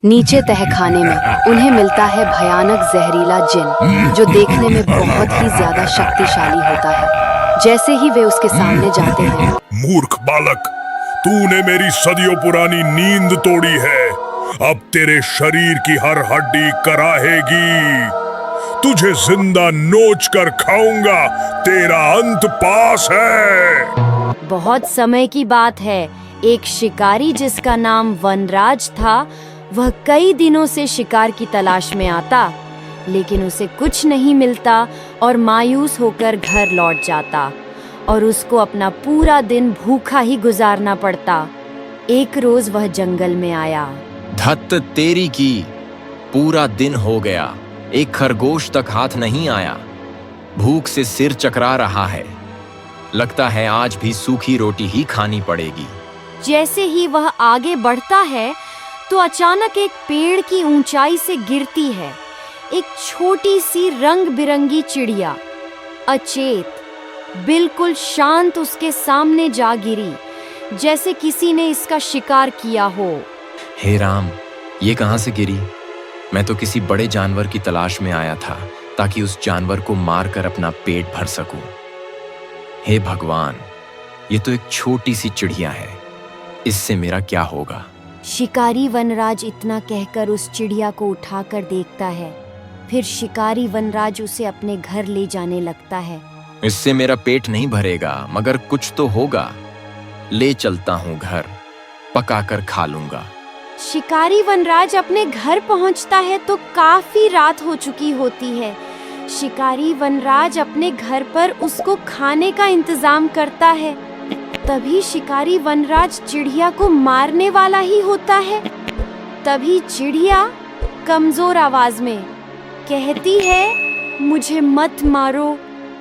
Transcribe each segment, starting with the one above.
नीचे तहखाने में उन्हें मिलता है भयानक जहरीला जिन, जो देखने में बहुत ही ज्यादा शक्तिशाली होता है। जैसे ही वे उसके सामने जाते हैं, मूर्ख बालक, तूने मेरी सदियों पुरानी नींद तोड़ी है। अब तेरे शरीर की हर हड्डी कराहेगी। तुझे जिंदा नोच कर खाऊंगा। तेरा अंत पास है। बहुत समय की बात है, एक शिकारी जिसका नाम वनराज था, वह कई दिनों से शिकार की तलाश में आता, लेकिन उसे कुछ नहीं मिलता और मायूस होकर घर लौट जाता और उसको अपना पूरा दिन भूखा ही गुजारना पड़ता। एक रोज वह जंगल में आया। धत्त तेरी की, पूरा दिन हो गया, एक खरगोश तक हाथ नहीं आया। भूख से सिर चकरा रहा है। लगता है आज भी सूखी रोटी ही खानी पड़ेगी। जैसे ही वह आगे बढ़ता है तो अचानक एक पेड़ की ऊंचाई से गिरती है एक छोटी सी रंग बिरंगी चिड़िया, अचेत, बिल्कुल शांत उसके सामने जा गिरी, जैसे किसी ने इसका शिकार किया हो। हे राम, ये कहां से गिरी? मैं तो किसी बड़े जानवर की तलाश में आया था ताकि उस जानवर को मारकर अपना पेट भर सकूं। हे भगवान, ये तो एक छोटी सी चिड़िया है, इससे मेरा क्या होगा? शिकारी वनराज इतना कहकर उस चिड़िया को उठाकर देखता है। फिर शिकारी वनराज उसे अपने घर ले जाने लगता है। इससे मेरा पेट नहीं भरेगा, मगर कुछ तो होगा। ले चलता हूँ घर, पकाकर खा लूंगा। शिकारी वनराज अपने घर पहुंचता है तो काफी रात हो चुकी होती है। शिकारी वनराज अपने घर पर उसको खाने का इंतजाम करता है। तभी शिकारी वनराज चिड़िया को मारने वाला ही होता है। तभी चिड़िया कमजोर आवाज में कहती है, मुझे मत मारो,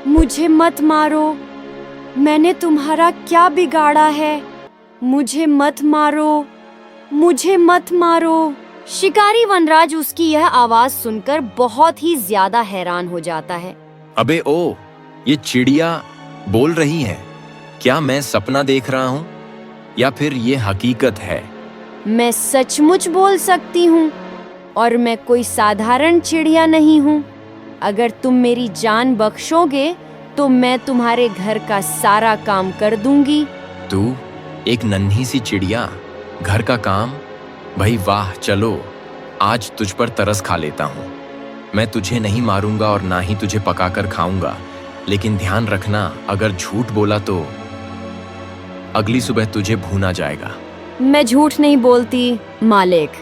मुझे मत मारो, मैंने तुम्हारा क्या बिगाड़ा है? मुझे मत मारो, मुझे मत मारो। शिकारी वनराज उसकी यह आवाज सुनकर बहुत ही ज्यादा हैरान हो जाता है। अबे ओ, ये चिड़िया बोल रही है। क्या मैं सपना देख रहा हूँ या फिर ये हकीकत है? मैं सचमुच बोल सकती हूँ और मैं कोई साधारण चिड़िया नहीं हूँ। अगर तुम मेरी जान बख्शोगे तो मैं तुम्हारे घर का सारा काम कर दूंगी। तू एक नन्ही सी चिड़िया, घर का काम? भाई वाह, चलो आज तुझ पर तरस खा लेता हूँ। मैं तुझे नहीं मारूंगा और ना ही तुझे पकाकर खाऊंगा, लेकिन ध्यान रखना, अगर झूठ बोला तो अगली सुबह तुझे भूना जाएगा। मैं झूठ नहीं बोलती मालिक।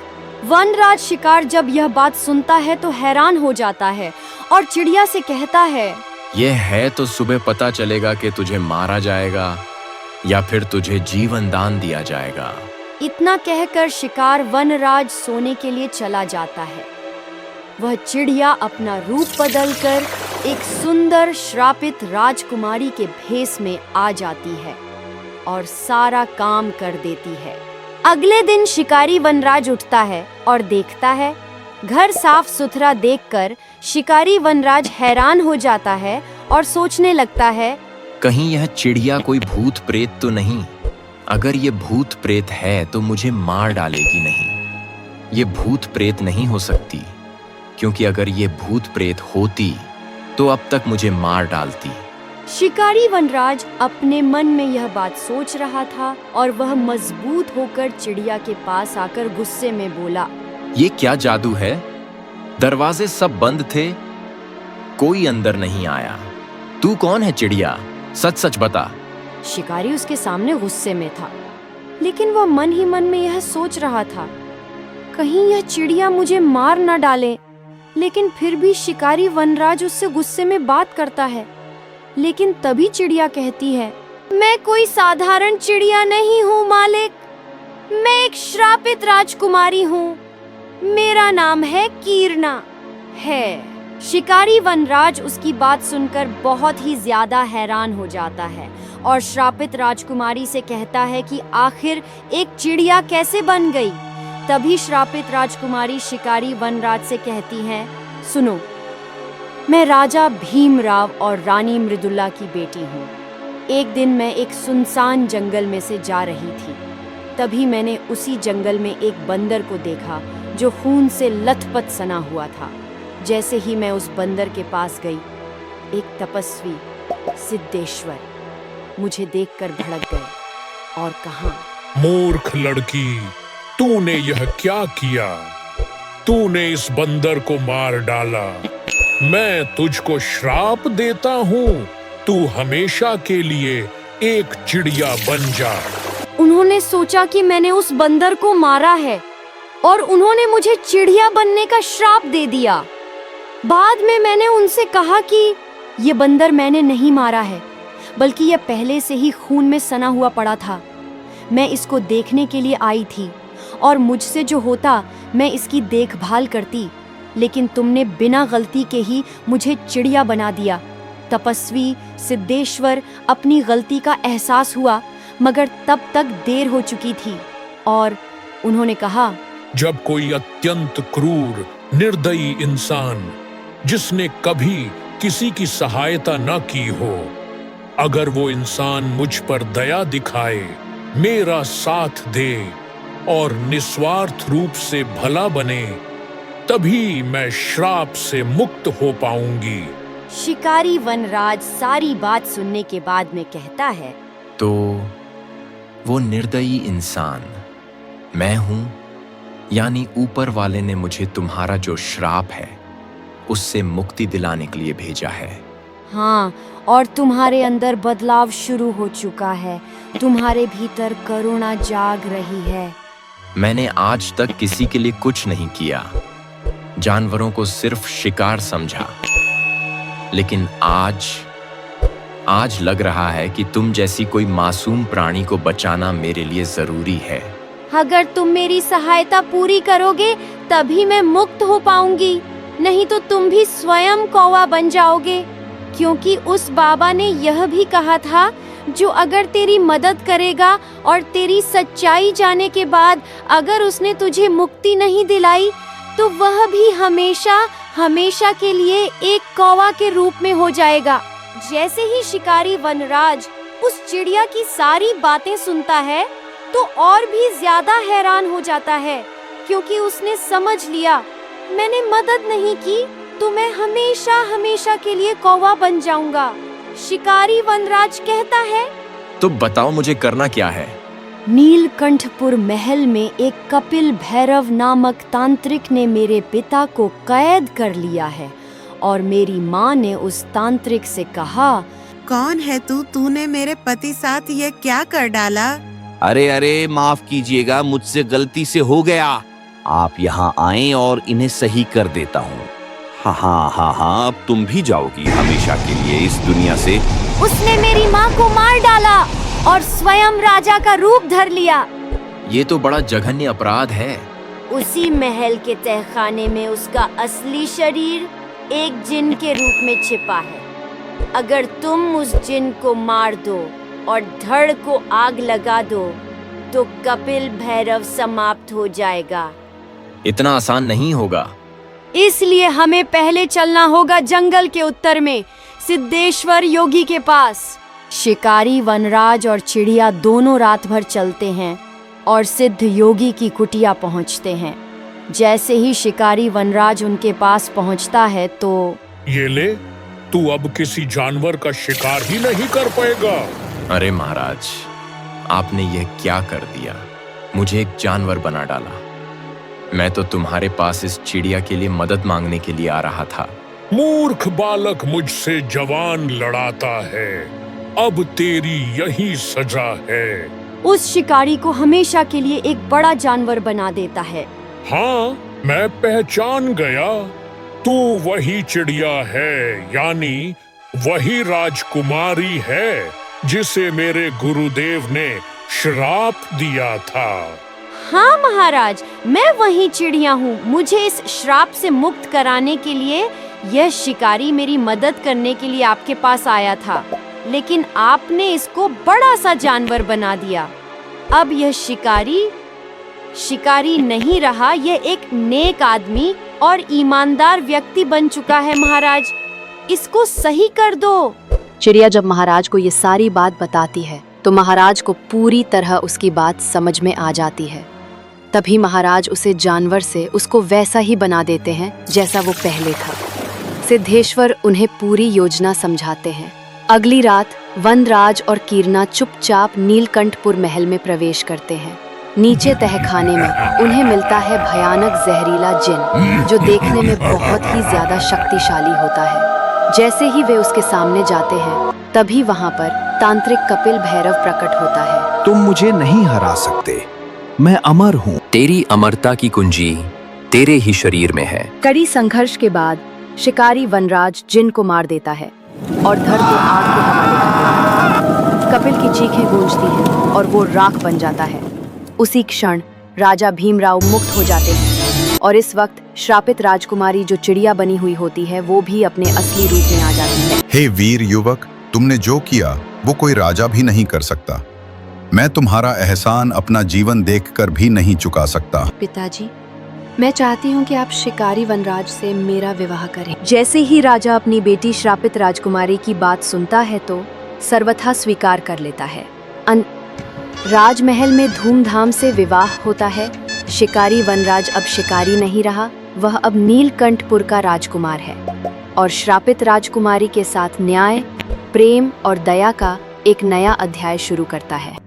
वनराज शिकार जब यह बात सुनता है तो हैरान हो जाता है और चिड़िया से कहता है, यह है तो सुबह पता चलेगा कि तुझे मारा जाएगा या फिर तुझे जीवन दान दिया जाएगा। इतना कहकर शिकार वनराज सोने के लिए चला जाता है। वह चिड़िया अपना रूप बदलकर एक सुंदर श्रापित राजकुमारी के भेष में आ जाती है और सारा काम कर देती है। अगले दिन शिकारी वनराज उठता है और देखता है। घर साफ सुथरा देखकर शिकारी वनराज हैरान हो जाता है और सोचने लगता है, कहीं यह चिड़िया कोई भूत प्रेत तो नहीं? अगर ये भूत प्रेत है तो मुझे मार डालेगी नहीं। ये भूत प्रेत नहीं हो सकती, क्योंकि अगर ये भूत प्रेत होती तो अब तक मुझे मार डालती। शिकारी वनराज अपने मन में यह बात सोच रहा था और वह मजबूत होकर चिड़िया के पास आकर गुस्से में बोला, ये क्या जादू है? दरवाजे सब बंद थे, कोई अंदर नहीं आया। तू कौन है चिड़िया? सच सच बता। शिकारी उसके सामने गुस्से में था, लेकिन वह मन ही मन में यह सोच रहा था, कहीं यह चिड़िया मुझे मार न डाले। लेकिन फिर भी शिकारी वनराज उससे गुस्से में बात करता है। लेकिन तभी चिड़िया कहती है, मैं कोई साधारण चिड़िया नहीं हूँ मालिक, मैं एक श्रापित राजकुमारी हूँ। मेरा नाम है कीर्णा है। शिकारी वनराज उसकी बात सुनकर बहुत ही ज्यादा हैरान हो जाता है और श्रापित राजकुमारी से कहता है कि आखिर एक चिड़िया कैसे बन गई। तभी श्रापित राजकुमारी शिकारी वनराज से कहती है, सुनो, मैं राजा भीमराव और रानी मृदुला की बेटी हूँ। एक दिन मैं एक सुनसान जंगल में से जा रही थी। तभी मैंने उसी जंगल में एक बंदर को देखा जो खून से लथपथ सना हुआ था। जैसे ही मैं उस बंदर के पास गई, एक तपस्वी सिद्धेश्वर मुझे देखकर भड़क गए और कहा, मूर्ख लड़की, तूने यह क्या किया? तूने इस बंदर को मार डाला। मैं तुझको श्राप देता हूँ, तू हमेशा के लिए एक चिड़िया बन जा। उन्होंने सोचा कि मैंने उस बंदर को मारा है और उन्होंने मुझे चिड़िया बनने का श्राप दे दिया। बाद में मैंने उनसे कहा कि ये बंदर मैंने नहीं मारा है, बल्कि यह पहले से ही खून में सना हुआ पड़ा था। मैं इसको देखने के लिए आई थी और मुझसे जो होता मैं इसकी देखभाल करती, लेकिन तुमने बिना गलती के ही मुझे चिड़िया बना दिया। तपस्वी सिद्धेश्वर अपनी गलती का एहसास हुआ, मगर तब तक देर हो चुकी थी और उन्होंने कहा, जब कोई अत्यंत क्रूर निर्दयी इंसान जिसने कभी किसी की सहायता न की हो, अगर वो इंसान मुझ पर दया दिखाए, मेरा साथ दे और निस्वार्थ रूप से भला बने, तभी मैं श्राप से मुक्त हो पाऊंगी। शिकारी वनराज सारी बात सुनने के बाद में कहता है, तो वो निर्दयी इंसान मैं हूं, यानी ऊपर वाले ने मुझे तुम्हारा जो श्राप है उससे मुक्ति दिलाने के लिए भेजा है। हाँ, और तुम्हारे अंदर बदलाव शुरू हो चुका है। तुम्हारे भीतर करुणा जाग रही है। मैंने आज तक किसी के लिए कुछ नहीं किया, जानवरों को सिर्फ शिकार समझा, लेकिन आज लग रहा है कि तुम जैसी कोई मासूम प्राणी को बचाना मेरे लिए जरूरी है। अगर तुम मेरी सहायता पूरी करोगे तभी मैं मुक्त हो पाऊंगी, नहीं तो तुम भी स्वयं कौवा बन जाओगे। क्योंकि उस बाबा ने यह भी कहा था, जो अगर तेरी मदद करेगा और तेरी सच्चाई जाने के बाद अगर उसने तुझे मुक्ति नहीं दिलाई, तो वह भी हमेशा हमेशा के लिए एक कौवा के रूप में हो जाएगा। जैसे ही शिकारी वनराज उस चिड़िया की सारी बातें सुनता है, तो और भी ज्यादा हैरान हो जाता है, क्योंकि उसने समझ लिया, मैंने मदद नहीं की तो मैं हमेशा हमेशा के लिए कौवा बन जाऊंगा। शिकारी वनराज कहता है, तो बताओ मुझे करना क्या है? नीलकंठपुर महल में एक कपिल भैरव नामक तांत्रिक ने मेरे पिता को कैद कर लिया है और मेरी माँ ने उस तांत्रिक से कहा, कौन है तू? तूने मेरे पति साथ ये क्या कर डाला? अरे अरे, माफ कीजिएगा, मुझसे गलती से हो गया। आप यहाँ आएं और इन्हें सही कर देता हूँ। हाँ हाँ हाँ हाँ, अब तुम भी जाओगी हमेशा के लिए इस दुनिया से। उसने मेरी माँ को मार डाला और स्वयं राजा का रूप धर लिया। ये तो बड़ा जघन्य अपराध है। उसी महल के तहखाने में उसका असली शरीर एक जिन के रूप में छिपा है। अगर तुम उस जिन को मार दो और धड़ को आग लगा दो, तो कपिल भैरव समाप्त हो जाएगा। इतना आसान नहीं होगा। इसलिए हमें पहले चलना होगा जंगल के उत्तर में सिद्धेश्वर योगी के पास। शिकारी वनराज और चिड़िया दोनों रात भर चलते हैं और सिद्ध योगी की कुटिया पहुंचते हैं। जैसे ही शिकारी वनराज उनके पास पहुंचता है तो ये ले, तू अब किसी जानवर का शिकार ही नहीं कर पाएगा। अरे महाराज, आपने यह क्या कर दिया? मुझे एक जानवर बना डाला। मैं तो तुम्हारे पास इस चिड़िया के लिए मदद मांगने के लिए आ रहा था। मूर्ख बालक मुझसे जवान लड़ाता है, अब तेरी यही सजा है। उस शिकारी को हमेशा के लिए एक बड़ा जानवर बना देता है। हाँ, मैं पहचान गया, तू वही चिड़िया है, यानी वही राजकुमारी है जिसे मेरे गुरुदेव ने श्राप दिया था। हाँ महाराज, मैं वही चिड़िया हूँ। मुझे इस श्राप से मुक्त कराने के लिए यह शिकारी मेरी मदद करने के लिए आपके पास आया था, लेकिन आपने इसको बड़ा सा जानवर बना दिया। अब यह शिकारी नहीं रहा, यह एक नेक आदमी और ईमानदार व्यक्ति बन चुका है। महाराज, इसको सही कर दो। चिड़िया जब महाराज को ये सारी बात बताती है तो महाराज को पूरी तरह उसकी बात समझ में आ जाती है। तभी महाराज उसे जानवर से उसको वैसा ही बना देते हैं जैसा वो पहले था। सिद्धेश्वर उन्हें पूरी योजना समझाते हैं। अगली रात वनराज और कीरना चुपचाप नीलकंठपुर महल में प्रवेश करते हैं। नीचे तहखाने में उन्हें मिलता है भयानक जहरीला जिन, जो देखने में बहुत ही ज्यादा शक्तिशाली होता है। जैसे ही वे उसके सामने जाते हैं, तभी वहाँ पर तांत्रिक कपिल भैरव प्रकट होता है। तुम मुझे नहीं हरा सकते, मैं अमर हूँ। तेरी अमरता की कुंजी तेरे ही शरीर में है। कड़ी संघर्ष के बाद शिकारी वनराज जिन को मार देता है और धड़ को आग के हवाले कर देता है। कपिल की चीखें गूंजती हैं और वो राख बन जाता है। उसी क्षण राजा भीमराव मुक्त हो जाते हैं और इस वक्त श्रापित राजकुमारी जो चिड़िया बनी हुई होती है, वो भी अपने असली रूप में आ जाती है। हे वीर युवक, तुमने जो किया वो कोई राजा भी नहीं कर सकता। मैं तुम्हारा एहसान अपना जीवन देखकर भी नहीं चुका सकता। पिताजी, मैं चाहती हूँ कि आप शिकारी वनराज से मेरा विवाह करें। जैसे ही राजा अपनी बेटी श्रापित राजकुमारी की बात सुनता है तो सर्वथा स्वीकार कर लेता है। राजमहल में धूमधाम से विवाह होता है। शिकारी वनराज अब शिकारी नहीं रहा, वह अब नीलकंठपुर का राजकुमार है और श्रापित राजकुमारी के साथ न्याय, प्रेम और दया का एक नया अध्याय शुरू करता है।